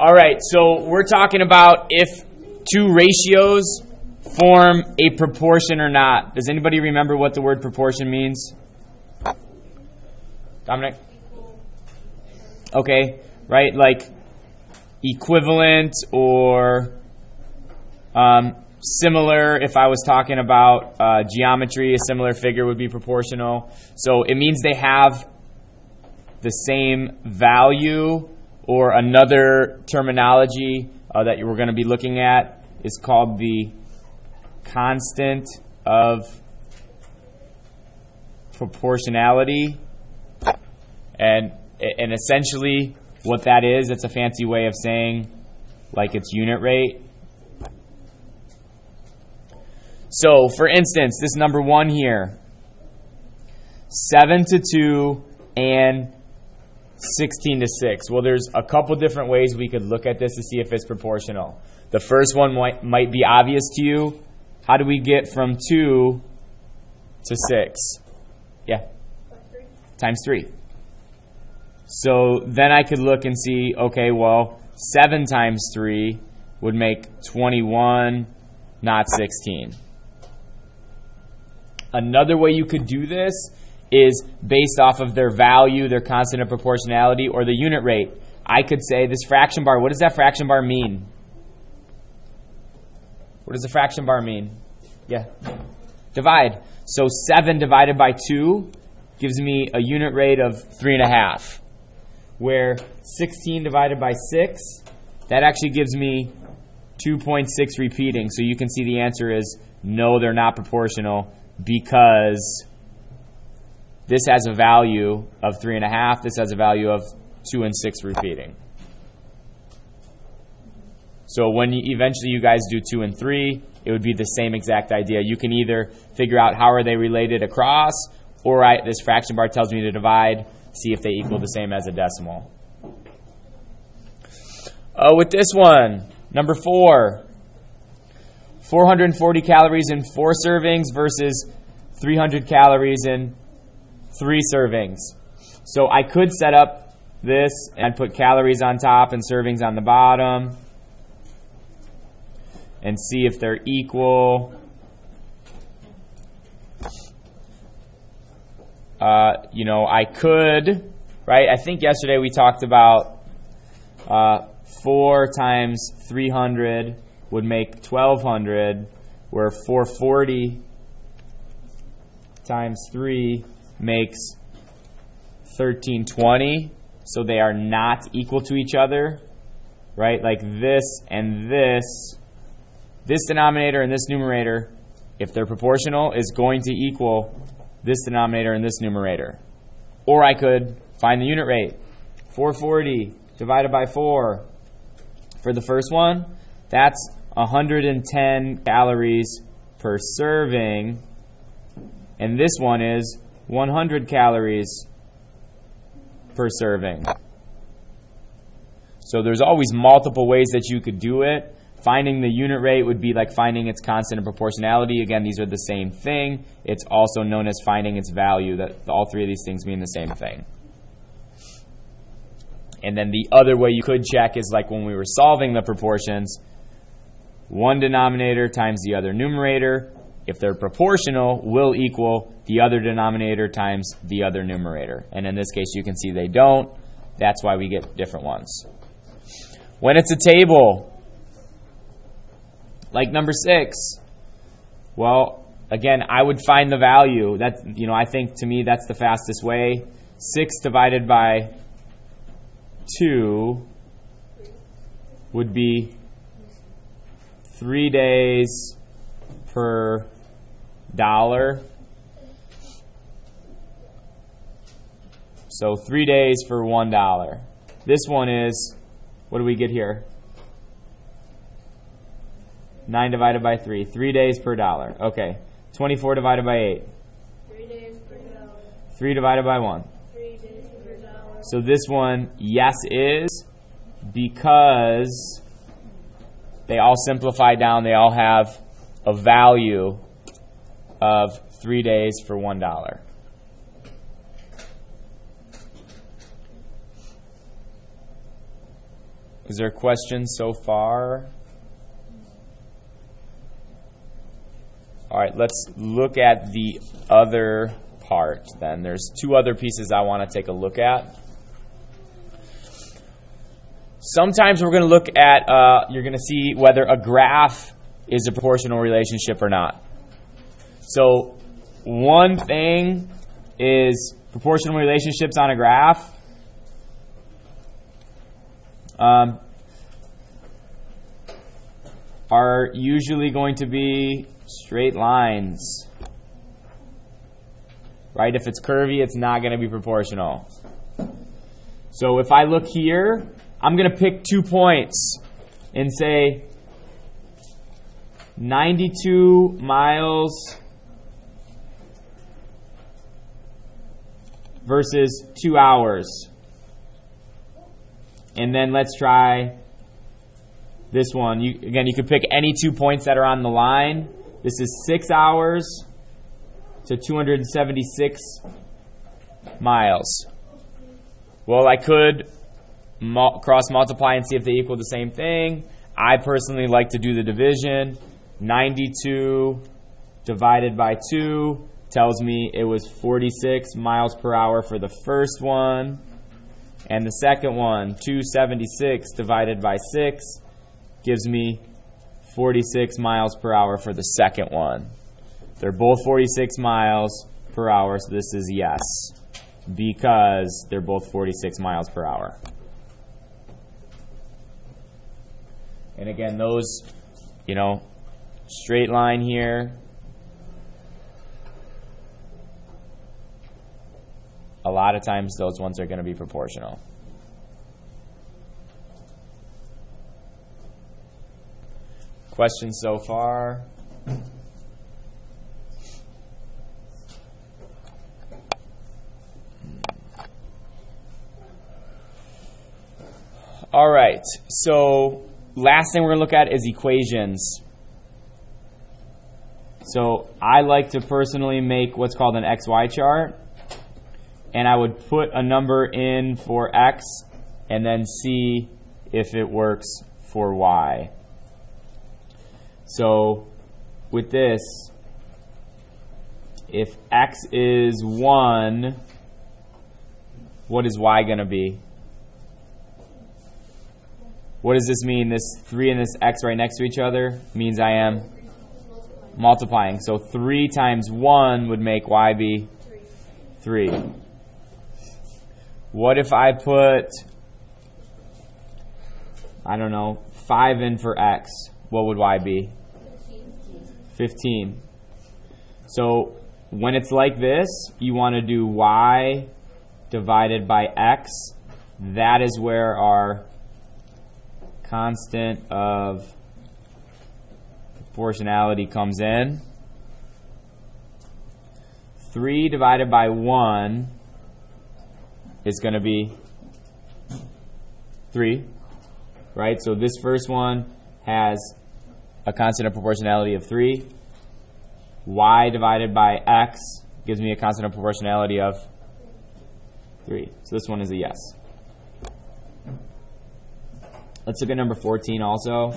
All right, so we're talking about if two ratios form a proportion or not. Does anybody remember what the word proportion means? Dominic? Okay, right, like equivalent or similar. If I was talking about geometry, a similar figure would be proportional. So it means they have the same value, or another terminology that we're going to be looking at is called the constant of proportionality. And essentially what that is, it's a fancy way of saying like its unit rate. So for instance, this number 1 here, 7 to 2 and 16 to 6. Well, there's a couple different ways we could look at this to see if it's proportional. The first one might be obvious to you. How do we get from 2 to 6? Yeah. Times 3. So then I could look and see, okay, well, 7 times 3 would make 21, not 16. Another way you could do this is based off of their value, their constant of proportionality, or the unit rate. I could say this fraction bar, what does that fraction bar mean? What does the fraction bar mean? Yeah. Divide. So 7 divided by 2 gives me a unit rate of 3.5. Where 16 divided by 6, that actually gives me 2.6 repeating. So you can see the answer is no, they're not proportional, because this has a value of 3.5. This has a value of 2 and 6 repeating. So when eventually you guys do 2 and 3, it would be the same exact idea. You can either figure out how are they related across, or this fraction bar tells me to divide, see if they equal the same as a decimal. With this one, number 4, 440 calories in 4 servings versus 300 calories in 3 servings. So I could set up this and put calories on top and servings on the bottom and see if they're equal. I could, right? I think yesterday we talked about 4 times 300 would make 1,200, where 440 times 3 makes 1,320. So they are not equal to each other, right? Like this and this denominator and this numerator, if they're proportional, is going to equal this denominator and this numerator. Or I could find the unit rate. 440 divided by 4. For the first one, that's 110 calories per serving. And this one is 100 calories per serving. So there's always multiple ways that you could do it. Finding the unit rate would be like finding its constant of proportionality. Again, these are the same thing. It's also known as finding its value. That all 3 of these things mean the same thing. And then the other way you could check is like when we were solving the proportions, one denominator times the other numerator, if they're proportional, will equal the other denominator times the other numerator. And in this case, you can see they don't. That's why we get different ones. When it's a table, like number 6, well, again, I would find the value. That, I think to me that's the fastest way. 6 divided by 2 would be 3 days per $1. So 3 days for $1. This one is, what do we get here? 9 divided by 3. 3 days per $1. Okay. 24 divided by 8. 3 days per $1. 3 divided by 1. 3 days per $1. So this one, yes, is, because they all simplify down. They all have a value of 3 days for $1. Is there questions so far? All right, let's look at the other part then. There's two other pieces I want to take a look at. Sometimes we're going to look at, you're going to see whether a graph is a proportional relationship or not. So one thing is proportional relationships on a graph. Are usually going to be straight lines. Right? If it's curvy, it's not going to be proportional. So if I look here, I'm going to pick 2 points and say 92 miles versus 2 hours. And then let's try this one. You could pick any 2 points that are on the line. This is 6 hours to 276 miles. Well, I could cross multiply and see if they equal the same thing. I personally like to do the division. 92 divided by 2 tells me it was 46 miles per hour for the first one. And the second one, 276 divided by 6, gives me 46 miles per hour for the second one. They're both 46 miles per hour, so this is yes, because they're both 46 miles per hour. And again, those, straight line here, a lot of times those ones are going to be proportional. Questions so far? All right, so last thing we're going to look at is equations. So I like to personally make what's called an XY chart. And I would put a number in for X and then see if it works for Y. So with this, if X is 1, what is Y going to be? What does this mean? This 3 and this X right next to each other means I am multiplying. So 3 times 1 would make Y be 3. What if I put, 5 in for X? What would Y be? 15. So when it's like this, you want to do Y divided by X. That is where our constant of proportionality comes in. 3 divided by 1 is going to be 3, right? So this first one has a constant of proportionality of 3. Y divided by X gives me a constant of proportionality of 3. So this one is a yes. Let's look at number 14 also.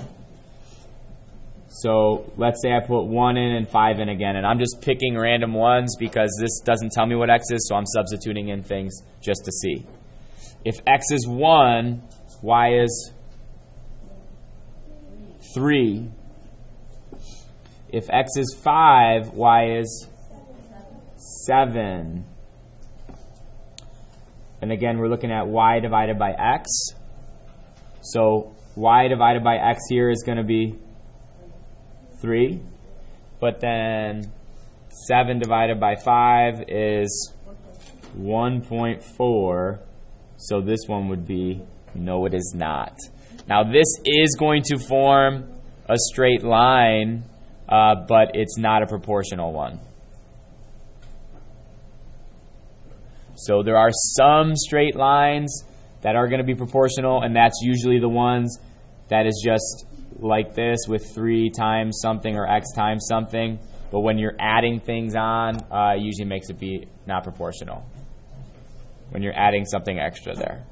So let's say I put 1 in and 5 in again, and I'm just picking random ones because this doesn't tell me what X is, so I'm substituting in things just to see. If X is 1, Y is 3. If X is 5, Y is 7. And again, we're looking at Y divided by X. So Y divided by X here is going to be 3. But then 7 divided by 5 is 1.4. So this one would be, no, it is not. Now this is going to form a straight line, but it's not a proportional one. So there are some straight lines that are going to be proportional, and that's usually the ones that is just like this with 3 times something or X times something. But when you're adding things on, it usually makes it be not proportional when you're adding something extra there.